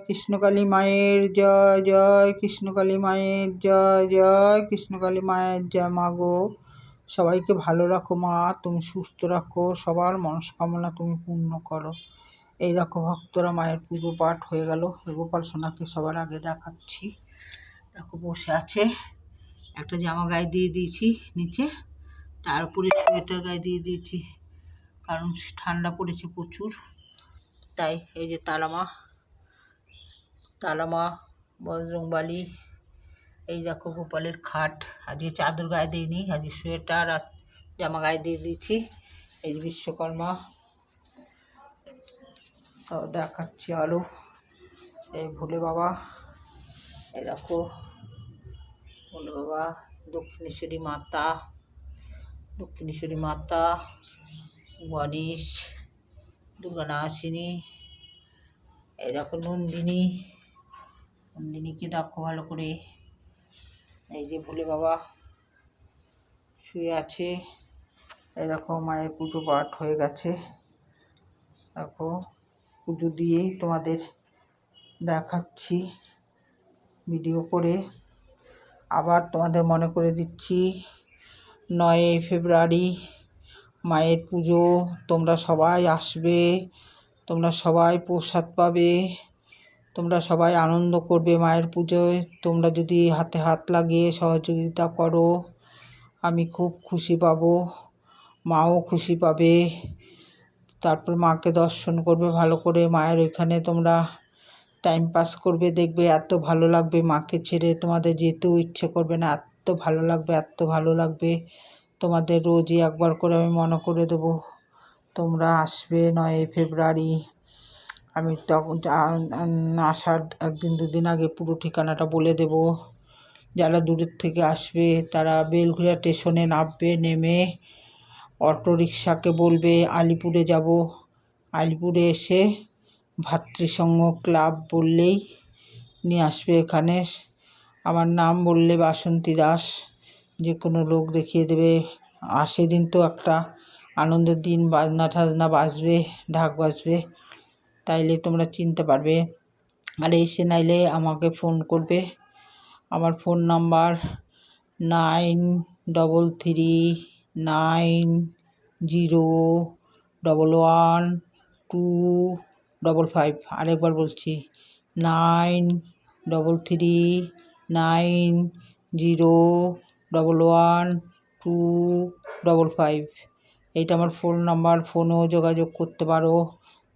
কৃষ্ণকালী মায়ের জয় জয়, কৃষ্ণকালী মায়ের জয় জয়, কৃষ্ণকালী মায়ের জয়। মা গো, সবাইকে ভালো রাখো মা, তুমি সুস্থ রাখো, সবার মনস্কামনা তুমি পূর্ণ করো। এই দেখো ভক্তরা মায়ের পুজো পাঠ হয়ে গেল। গোপাল সোনাকে সবার আগে দেখাচ্ছি। দেখো বসে আছে, একটা জামা গায়ে দিয়ে দিয়েছি নিচে, তার উপরে সোয়েটার গায়ে দিয়ে দিয়েছি, কারণ ঠান্ডা পড়েছে প্রচুর। তাই এই যে তারামা বজরংবলী, এই দেখো গোপালের খাট। আজকে চাদর গায়ে দিইনি, আজকে সোয়েটার আর জামা গায়ে দিয়ে দিয়েছি। এই যে বিশ্বকর্মা, তো দেখাচ্ছি আরও। এই ভোলে বাবা, এই দেখো ভোলে বাবা, দক্ষিণেশ্বরী মাতা, গণেশ, দুর্গা নাসিনী, এই দেখো নন্দিনীকে দেখো ভালো করে। এই যে ভোলে বাবা শুয়ে আছে। এই দেখো মায়ের পুজো পাঠ হয়ে গেছে। দেখো পুজো দিয়েই তোমাদের দেখাচ্ছি ভিডিও করে। আবার তোমাদের মনে করে দিচ্ছি, 9 ফেব্রুয়ারি মায়ের পুজো। তোমরা সবাই আসবে, তোমরা সবাই প্রসাদ পাবে, তোমরা সবাই আনন্দ করবে মায়ের পুজোয়। তোমরা যদি হাতে হাত লাগিয়ে সহযোগিতা করো, আমি খুব খুশি পাবো, মাও খুশি পাবে। তারপর মাকে দর্শন করবে ভালো করে। মায়ের ওইখানে তোমরা টাইম পাস করবে, দেখবে এত ভালো লাগবে। মাকে ছেড়ে তোমাদের যেতেও ইচ্ছে করবে না, এত ভালো লাগবে। তোমাদের রোজই একবার করে আমি মনে করে দেবো, তোমরা আসবে 9 ফেব্রুয়ারি। আমি তখন আসার 1 2 দিন আগে পুরো ঠিকানাটা বলে দেব। যারা দূরের থেকে আসবে তারা বেলঘরিয়া স্টেশনে নামবে, নেমে অটো রিক্সাকে বলবে আলিপুরে যাব। আলিপুরে এসে ভাতৃসংঘ ক্লাব বললেই নিয়ে আসবে এখানে। আমার নাম বললে বাসন্তী দাস, যে কোনো লোক দেখিয়ে দেবে। আর সেদিন তো একটা আনন্দের দিন, বাজনা টাজনা বাজবে, ঢাক বাজবে, তাইলে তোমরা চিনতে পারবে। আর এসে নাইলে আমাকে ফোন করবে। আমার ফোন নাম্বার 9333111255। আরেকবার বলছি, 9333111255। এইটা আমার ফোন নাম্বার, ফোনেও যোগাযোগ করতে পারো।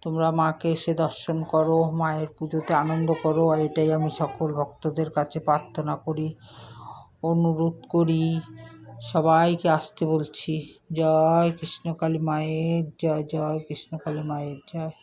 তোমরা মাকে এসে দর্শন করো, মায়ের পুজোতে আনন্দ করো। এটাই আমি সকল ভক্তদের কাছে প্রার্থনা করি, অনুরোধ করি। সবাইকে আসতে বলছি। জয় কৃষ্ণকালী মায়ের জয়, জয় কৃষ্ণকালী মায়ের জয়।